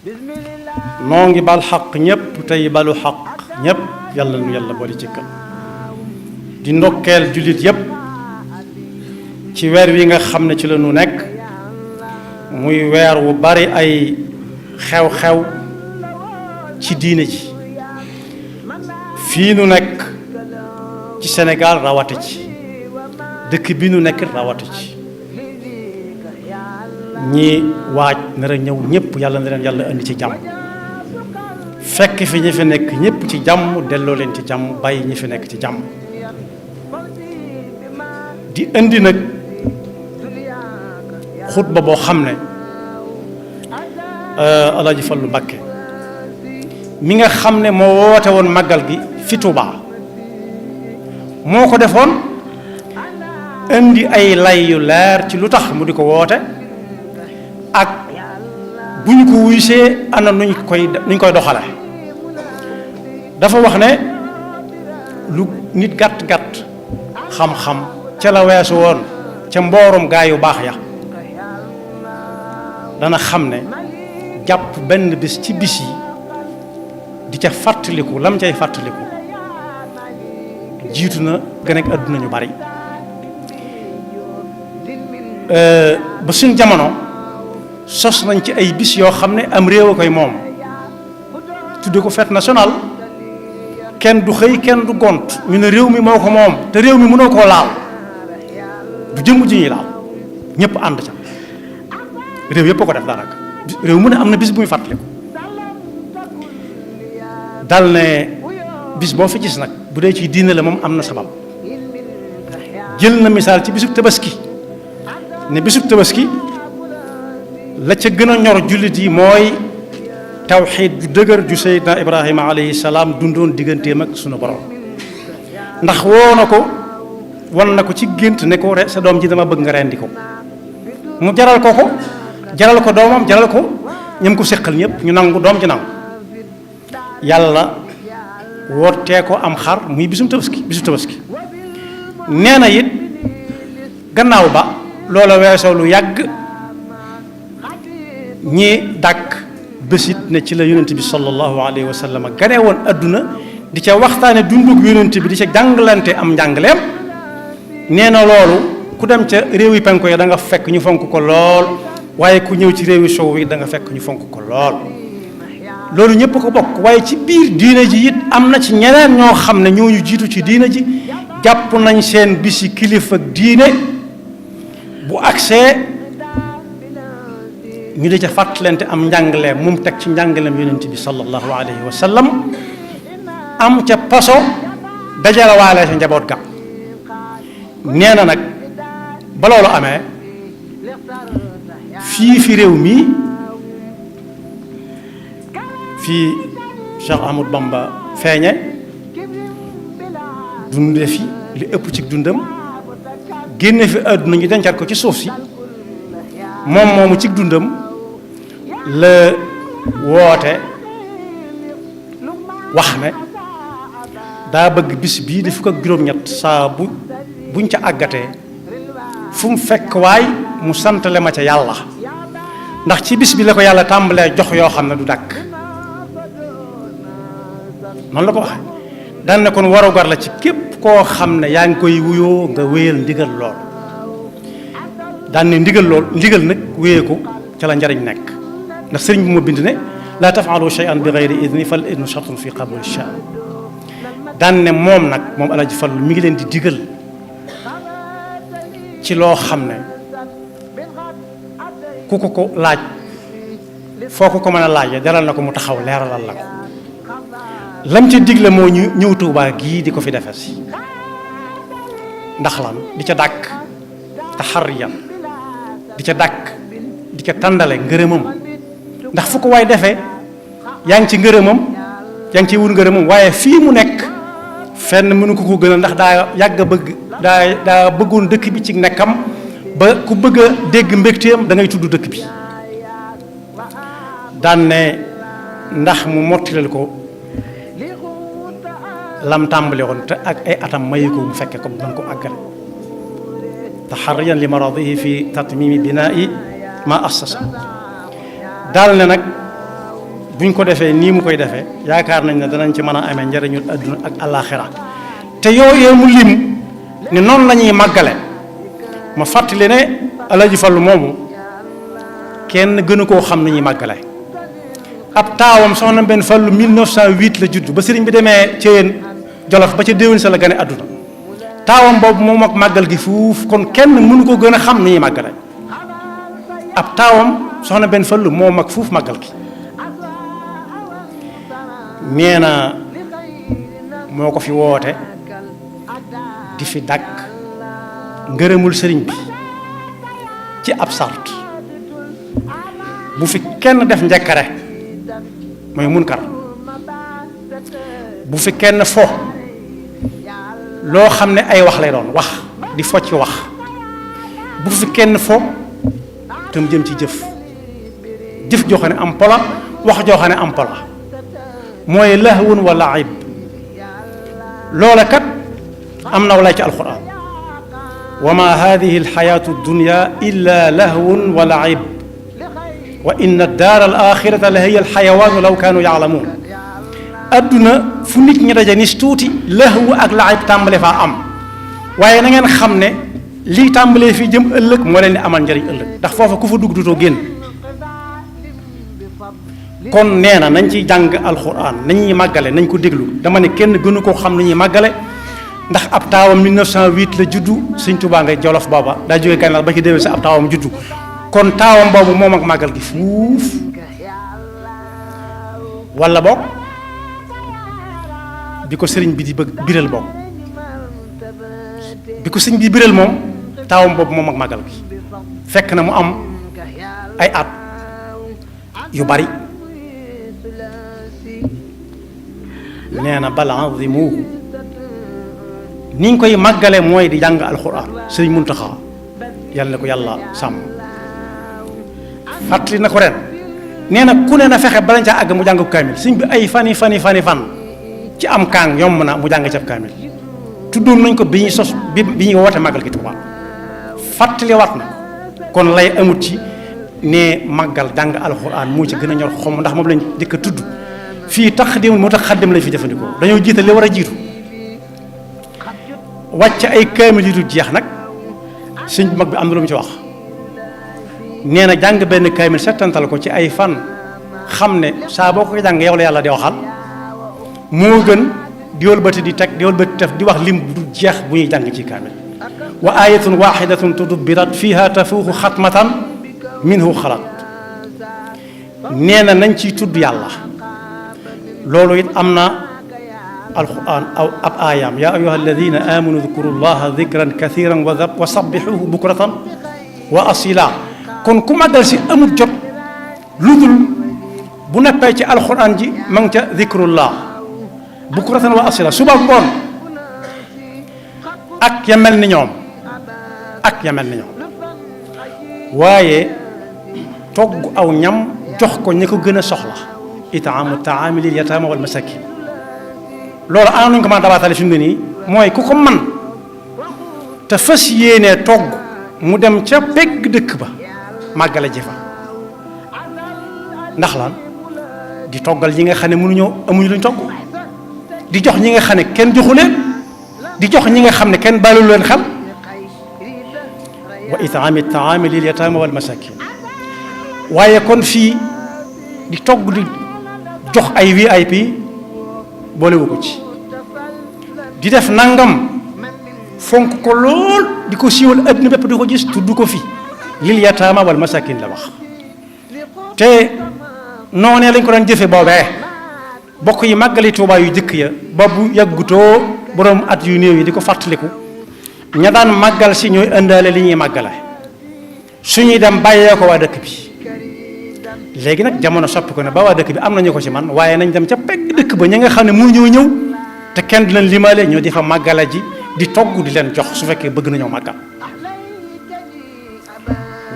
noo ngi bal xaq ñépp tey balu xaq ñépp yàlla nu yàlla boole ci kam di ndokkeel jullit yépp ci weer wi nga xam ne ci la nu nekk muy weer wu bari ay xew-xew ci diine ji fii nu nekk ci Sénégal rawati ci dëkk bi nu nekk rawati ci ñi waaj nar a ñëw ñëpp yàlla na leen yàlla indi ci jàmm fekk fi ñi fi nekk ñëpp ci jàmm delloo leen ci jàmm bàyyi ñi fi nekk ci jàmm di indi nag xutba boo xam ne Alaaji Fallu Mbàkke mi nga xam ne moo woote woon màggal gi fi Tuubaa moo ko defoon indi ay lay yu leer ci lu tax mu di ko woote ak bu ñu ko wuysee ana nuñ koy doxale dafa wax ne lu nit gàtt-gàtt xam-xam ca la weesu woon ca mboorum gaa yu baax ya dana xam ne jàpp benn bis ci bis yi di ca fàttaliku lam cay fàttaliku jiitu na gën ak àdduna ñu bari ba suñ jamono sos nañ ci ay bis yoo xam ne am réew a koy moom tudde ko fête nationale kenn du xëy kenn du gont ñu ne réew mi moo ko moom te réew mi mënoo koo laal du jëmm ji ñuy laal ñëpp ànd ca réew yëpp a ko def daanaka réew mu ne am na bis bu muy fàttaliku dal ne bis boo fi gis nag bu dee ci diine la moom am na sabab jël na misaal ci bisub tabaski ne bisub tabaski la ca gën a ñor jullit yi mooy tawxiid ju dëgër ju Seydina Ibrahima alayhi salaam dundoon digganteem ak sunu borom ndax woo na ko wan na ko ci gént ne ko sa doom ji dama bëgg nga rendi ko mu jaral ko jaral ko doomam jaral ko ñam ko séqal ñëpp ñu nangu doom ji nangu yàlla wootee ko am xar muy bisu tabaski nee na it gannaaw ba loola weesoo lu yàgg ñi dàkk bésit ne ci la yonent bi sallallahu alayhi wa sallam ganee woon adduna di ca waxtaane dundug yonent bi di ca jàngalante am njàngaleem nee na loolu ku dem ca réewi penko ya da nga fekk ñu fonk ko lool waaye ku ñëw ci réewi sow yi da nga fekk ñu fonk ko lool loolu ñëpp ko bokk waaye ci biir diine ji it am na ci ñeneen ñoo xam ne ñoo ñu jiitu ci diine ji jàpp nañ seen bisi kilifa ak diine bu agsee ñu di ca fàttalante am njàngaleem mu teg ci njàngaleem yonent bi sallallahu alayhi wa sallam am ca paso dajalawaale sa njaboot ga nee na nag ba loolu amee fii fi réew mi fii Cheikh Ahmadou Bamba feeñe dunde fi li ëpp ci dundam génne fi àdduna ñu dencaat ko ci suuf si moom moomu ci dundam la woote wax ne daa bëgg bis bii di fukk ak juróom-ñett saa buñ ca àggatee fu mu fekk waay mu santale ma ca yàlla ndax ci bis bi la ko yàlla tàmbalee jox yoo xam ne du dàkk noonu la ko waxee daan ne kon warugar la ci képp koo xam ne yaa ngi koy wuyoo nga wéyal ndigal lool daan ne ndigal nag wéyee ko ca la njariñ nekk ndax sëriñ bi moo bind ne laa tafaalu shay'an bi gayri idni fal idnu shartun fi qabuli shaan daan ne moom Alaaji Fallu mi ngi leen di digal ci loo xam ne ku ko laaj foo ko mën a laajee jaral na ko mu taxaw leeralal la ko lam ca digle moo ñu ñëw Tuubaa gii di ko fi defe si ndax lan di ca dàkk taxariyan di ca dàkk di ca tàndale ngërëmam ndax fu ko waay defee yaa ngi ci ngërëmam yaa ngi ci wut ngërëmam waaye fii mu nekk fenn mënu ko gënal ndax daa yàgg a bëgg daa bëggoon dëkk bi ci nekkam ba ku bëgg a dégg mbégteem da ngay tudd dëkk bi daan ne ndax mu mottilal ko lam tàmbali woon te ak ay atam mayu ko mu fekke ko mën ko àggale taxariyan li maradihi fi tatmimi binaa'i ma assasa daal ne nag buñ ko defee nii mu koy defee yaakaar nañ ne danañ ci mën a amee njëriñul adduna ak àllaaxira te yooyu mu lim ne noonu la ñuy màggale ma fàttali ne Alaaji Fallu moomu kenn gënu koo xam ni ñuy màggale ab taawam soxna benn Fallu 1908 la judd ba sëriñ bi demee Ceyeen Jolof ba ca déwén sa la gane adduna taawam boobu moom ak màggal gi fuuf kon kenn mënu ko gën a xam ni ñuy màggale ab taawam soxna benn Fallu moo mag fuuf màggal gi nee na moo ko fi woote di fi dàkk ngërëmul sëriñ bi ci ab sart bu fi kenn def njëkkare mooy munkar bu fi kenn fo loo xam ne ay wax lay doon wax di fo ci wax bu fi kenn fo te mu jëm ci jëf joo xam ne am pola wax joo xam ne am pola mooy lahwun wa laib loola kat am na walaay ci alquran wa ma hadihi alxayatu dunya illa lahwun wa laib wa inna daara al axirata la hiya alxayawaanu law kaanu yaalamuun adduna fu nit ñi daje nis tuuti lahwu ak laib tàmbale faa am waaye na ngeen xam ne lii tàmbalee fii jëm ëllëg moo leen di amal njëriñ ëllëg ndax foofa ku fa dugg dutoo génn kon nee na nañ ci jàng alxuraan nañuy màggale nañ ko déglu dama ne kenn gënu koo xam nañuy màggale ndax ab taawam 1908 la juddu Sëñ Tuubaa ngay Jolof booba daa jógee Gànnaar ba ci déwén sa ab taawam juddu kon taawam boobu moom ak màggal gi fuuf wala boog bi ko sëriñ bi di bëgg biral boog bi ko sëriñ bi biral moom taawam boobu moom ak màggal gi fekk na mu am ay at yu bari nee na bal azimuhu ni ñu koy màggale mooy di jàng alxuraan sëriñ Muntaxa yàlla na ko yàlla sàmm fàttali na ko ren nee na ku ne na fexe balañ caa àgg mu jàng kaamil sëriñ bi ay fan ci am kaang yomb na mu jàng ci ab kaamil tuddoon nañ ko bi ñuy sos bi ñuy woote màggal gi Tuubaa fàttali waat na kon lay amut ci ne màggal jàng alxuraan moo ci gën a ñor xom ndax moom lañ jëkk a tudd fii taqdim moo tax xaddim lañ fi jëfandikoo dañoo jiital li war a jiitu wàcc ay kaamil yu dul jeex nag sëñ bu mag bi am na lu mu ci wax nee na jàng benn kaamil settantal ko ci ay fan xam ne saa boo ko jàng yow la yàlla di waxal moo gën di wëlbati di teg di wëlbati def di wax lim bu dul jeex bu ñuy jàng ci kaamil wa ayatun waxidatun tudubbirat fiha tafuuxu xatmatan minhu xalat nee na nañ ciy tudd yàlla loolu it am na alquran aw ab aayaam yaa ayuha alladina amanu dkuru llaha dikran kathiran wa sabbixuhu bukratan wa asila kon ku màggal si amul jot lu dul bu neppee ci alquran ji ma ngi ca dikrullah bukratan wa asila suba ngoon ak ya mel ni ñoom waaye togg aw ñam jox ko ñi ko gën a soxla itaamu taami lil yataama wal masakin loolu ana nañu ko mën a dabaatale fi mu ne nii mooy ku ko man te fas yéenee togg mu dem ca pegg dëkk ba màggale ji fa ndax lan di toggal ñi nga xam ne mënuñoo amuñu luñ togg di jox ñi nga xam ne kenn joxu leen di jox ñi nga xam ne kenn bàyyilu leen xel wa itaami taami lil yataama wal masakin waaye kon fii di togg di jox ay VIP boolewu ko ci di def nangam fonk ko lool di ko siiwal adduna bépp di ko gis tudd ko fi lil yataama wal masakin la wax te noonee lañ ko daan jëfe boobee bokk yi màggali Tuubaa yu jëkk ya ba bu yàggutoo borom at yu néew yi di ko fàttaliku ña daan màggal si ñooy indaale li ñuy màggale suñuy dem bàyyee ko waa dëkk bi léegi nag jamono soppi ko ne ba waa dëkk bi am nañu ko ci man waaye nañ dem ca pegg dëkk ba ñi nga xam ne mënuñoo ñëw te kenn du leen limaale ñoo di fa màggala ji di togg di leen jox su fekkee bëgg nañoo màggal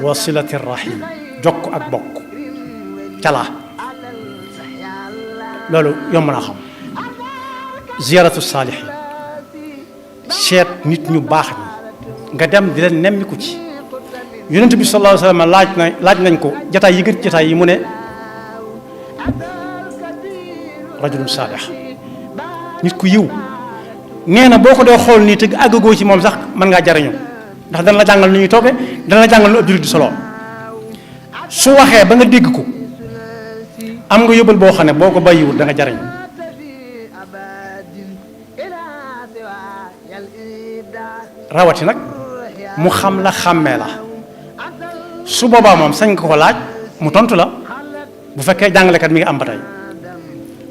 wasilati rahim jokk ak bokk cala loolu yomb naa xam ziyaratu saalihin seet nit ñu baax ñi nga dem di leen nemmiku ci yonent bi sallallahu alayhi wa sallam laaj nañ ko jataay yi gën jataay yi mu ne rajulun saalih nit ku yiw nee na boo ko dee xool nii te àggagoo ci moom sax mën ngaa jariñu ndax dana la jàngal nu ñuy toogee dana la jàngal nu ab jullit di solo su waxee ba nga dégg ko am nga yóbbal boo xam ne boo ko bàyyiwul da nga jariñu rawati nag mu xam la xàmmee la su boobaa moom sañ nga ko laaj mu tontu la bu fekkee jàngalekat mi ngi am ba tey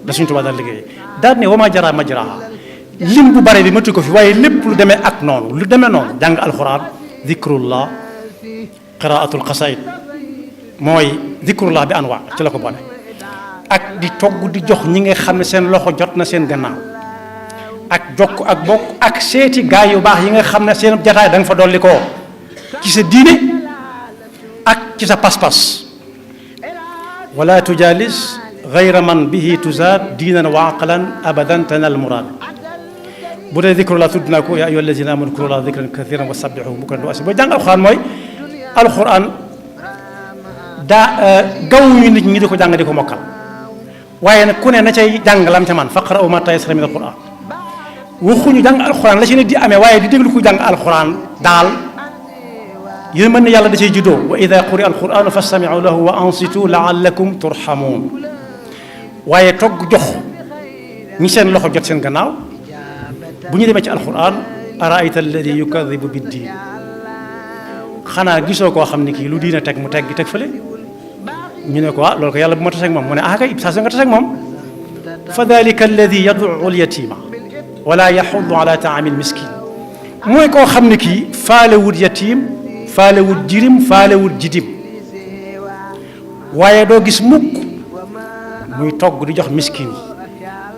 da suñu tubaab daal liggéey daal ne wama jara majraha lim bu bare bi matu ko fi waaye lépp lu demee ak noonu lu demee noonu jàng alxuraan zikrullah qiraatul qasaid mooy zikrullah bi anwa ci la ko boole ak di togg di jox ñi nga xam ne seen loxo jot na seen gannaaw ak jokk ak bokk ak seeti gaay yu baax yi nga xam ne seen jataay da nga fa dolli koo ci sa diine ak ci sa pas-pas wala tujalis gayra man bihi tuzaad diinan wa aqlan abadan tanal muraad bu dee zikrullah tudd naa ko yaa ayyuha allazina amanu zkurullah zikran kathiran wa sabbihuhu bukratan wa asiila booy jàng alxuraan mooy alxuraan gawuñu nit ñi di ko jàng di ko mokkal waaye nag ku ne na cay jàng lam ca man faqra'u ma tayassara min alxuraan waxuñu jàng alxuraan la ci nit di amee waaye di déglu ko jàng alxuraan daal yéen mën na yàlla da cay juddoo wa ida quri alquranu fastami'u lahu wa ansitu la'allakum turhamun waaye togg jox ñi seen loxo jot seen gannaaw bu ñu demee ci alxuraan araayta alladi yukadibu biddiin xanaa gisoo koo xam ne kii lu diina teg mu teg gi teg fële ñu ne ko loolu ko yàlla bu ma taseeg moom mu ne kay saa su nga taseeg moom fa dalika alladi yad'u alyatima wala yaxudu ala taami almiskin mooy koo xam ne kii faalewut yatim faalewut jirim faalewut jidim waaye doo gis mukk muy togg di jox miskin yi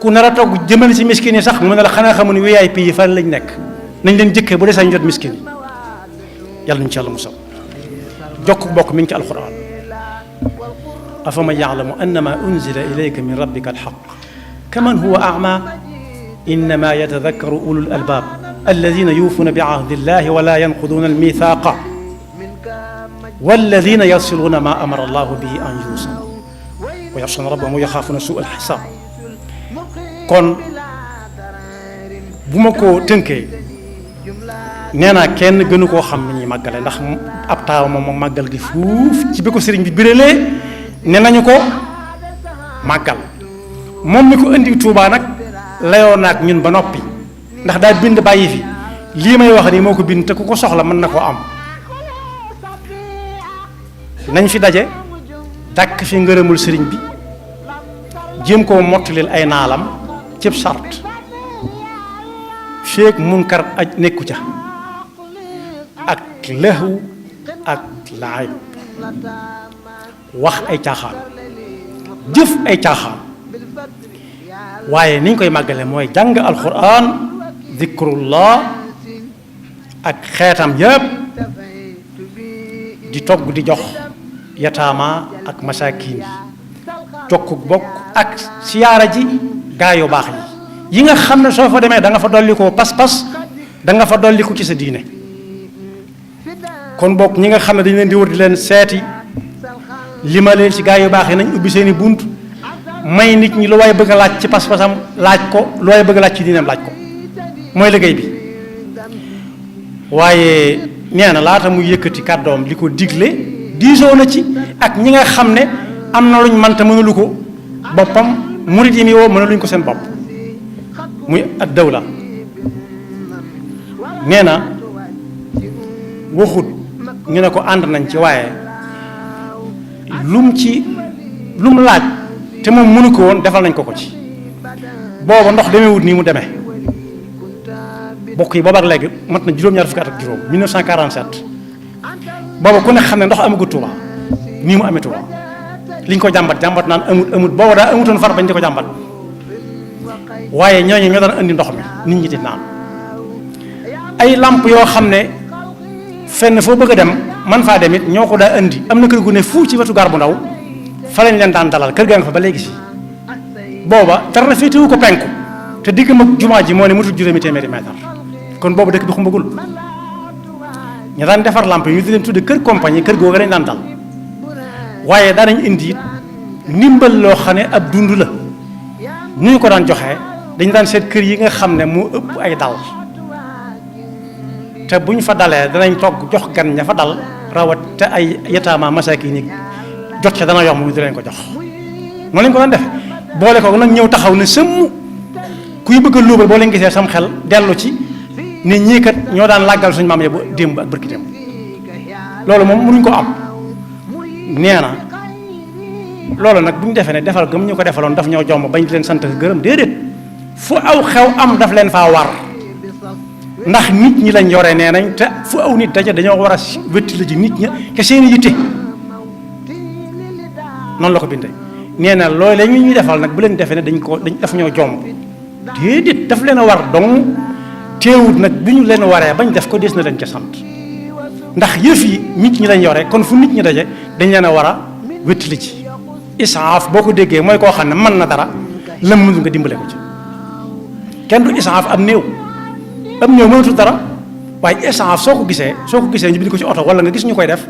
ku nar a togg jëmale ci miskin yi sax mu ne la xanaa xamu ne VIP yi fan lañ nekk nañ leen jëkkee bu dee sañ jot miskin yi yàlla nañu ci yàlla musal jokk bokk mi ngi ci alquran afaman ya'lamu annama unzila ilayka min rabbika alhaq kaman huwa a'ma innama yatadhakkaru ulul albab alladhina yufuna bi ahdi llahi wa la yanquduna almithaqa walladhina yasiluna ma amara allahu bihi an yusal wa yaxshawna rabbahum wa yaxaafuna su'a alxisaab kon bu ma ko tënkee nee naa kenn gënu koo xam ni ñuy màggale ndax ab taaw moom màggal gi fuuf ci bi ko sëriñ bi birelee ne nañu ko màggal moom mi ko indi Tuubaa nag layoo naag ñun ba noppi ndax daal bind bàyyi fi lii may wax nii moo ko bind te ku ko soxla mën na koo am nañ fi daje dàkk fi ngërëmul sëriñ bi jéem koo mottalil ay naalam cib sart feek munkar aj nekku ca ak lëxwu ak laayb wax ay caaxaan jëf ay caaxaan waaye niñ koy màggale mooy jàng alquran zikrullah ak xeetam yépp di togg di jox yataama ak masaakin yi jokk bokk ak siyaara ji gaa yu baax yi nga xam ne soo fa demee da nga fa dolli ko pas-pas da nga fa dolli ko ci sa diine kon bokk ñi nga xam ne dañu leen di wër di leen seeti limaleen ci gaa yu baax yi nañ ubbi seeni bunt may nit ñi lu waay bëgg a laaj ci pas-pasam laaj ko lu waay bëgg a laaj ci diineem laaj ko mooy liggéey bi waaye nee na laata muy yëkkati kàddoom li ko digle diisoo na ci ak ñi nga xam ne am na luñ mënta mënulu ko boppam murit yi mi woo mënaluñ ko seen bopp muy ad dawla nee na waxut ñu ne ko ànd nañ ci waaye lum laaj te moom mënu ko woon defal nañ ko ci booba ndox demeewut nii mu demee bokk yi booba ak léegi mat na juróom-ñaar fukki at ak juróom 1947 booba ku ne xam ne ndox amagut Tuuba nii mu amee Tuuba liñ ko jàmbat naan amut booba daa amutoon far bañ di ko jàmbat waaye ñooñu ñoo daan andi ndox mi nit ñi di naan ay lamp yoo xam ne fenn foo bëgg a dem man faa dem it ñoo ko daa andi am na kër gu ne fu ci wetu gar bu ndaw fa lañ leen daan dalal kër gaa nga fa ba léegi si booba dara féetewu ko penku te digg mag jumaa ji moo ne mutul juróomi téeméeri mètre kon boobu dëkk bi xumbagul ñu daan defar lamp yi ñu di leen tudde kër compagnie kër googu lañ daan dal waaye daanañ indi it ndimbal loo xam ne ab dund la nu ñu ko daan joxee dañu daan seet kër yi nga xam ne moo ëpp ay dal te bu ñu fa dalee danañ togg jox gan ña fa dal rawat te ay yataama masaakin yi jot ca dana yomb ñu di leen ko jox noonu lañ ko doon defe boole ko nag ñëw taxaw ne sëmm kuy bëgg a luubal boo leen gisee sam xel dellu ci ne ñii kat ñoo daan làggal suñu maam ya ba démb ak bërki démb loolu moom mënuñ ko am nee na loolu nag bu ñu defee ne defal gëm ñu ko defaloon daf ñoo jomb bañ di leen sant gërëm déedéet fu aw xew am daf leen faa war ndax nit ñi lañ yore nee nañ te fu aw nit daje dañoo war a wétti la ji nit ña ke seen yitte noonu la ko bindee nee na loolu la ñuy defal nag bu leen defee ne daf ñoo jomb déedéet daf leen a war dong teewut nag bi ñu leen waree bañ def ko des na leen ca sant ndax yëf yi nit ñi lañ yore kon fu nit ñi daje dañ leen a war a wétti la ci isaaf boo ko déggee mooy koo xam ne mën na dara lam mënul nga dimbale ko ci kenn du isaaf am néew mënatul dara waaye isaaf soo ko gisee ñu bind ko ci oto wala nga gis ñu koy def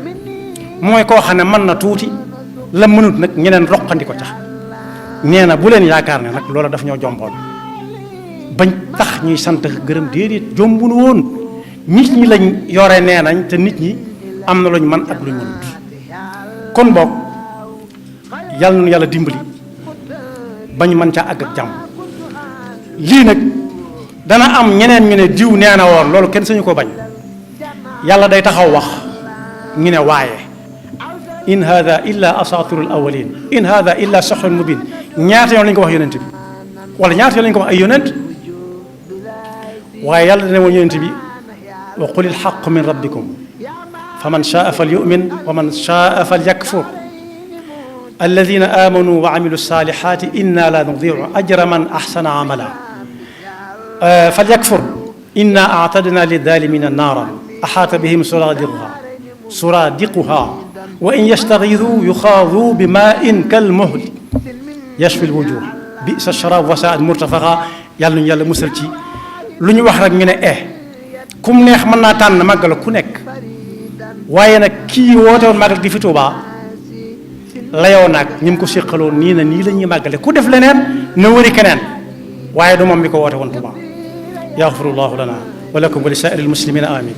mooy koo xam ne mën na tuuti lam mënut nag ñeneen roqandi ko tax nee na bu leen yaakaar ne nag loola daf ñoo jomboon bañ tax ñuy sant gërëm déedéet jombunu woon nit ñi lañ yore nee nañ te nit ñi am na luñ man ak luñ mënut kon boog yàlla na yàlla dimbali bañ mën caa àgg ak jàmm lii nag dana am ñeneen ñu ne diw nee na woon loolu kenn sañu ko bañ yàlla day taxaw wax ñu ne waaye in hada illa asatirul awalin in hada illa sihrun mubin ñaata yoon lañ ko wax yonent bi wala ñaata yoon lañ ko wax ay yonent waaye yàlla dana woon yonent bi wa qulil haqqu min rabbikum faman shaa falyu'min wa man shaa falyakfur alladina amanu wa amilu salihati inna la nudiu ajra man ahsana amala falyakfur inna a'tadna lidhalimina naara ahata bihim suradiquha wa in yastaghithu yukhadhu bima'in kalmuhli yashfi alwujuh bi'sa ash-sharab wa sa'at murtafaqa yàlla ñu yàlla musal ci lu ñu wax rek ñu ne kum neex mën naa tànn màggal ku nekk waaye nag kii woote woon màggal gi fi Tuubaa layoo naag ñi mu ko séqaloon nii na nii la ñuy màggale ku def leneen na wëri keneen waaye du moom mi ko woote woon Tuubaa yaxfirullahu lana wa lakum wa li saa'iril muslimina amin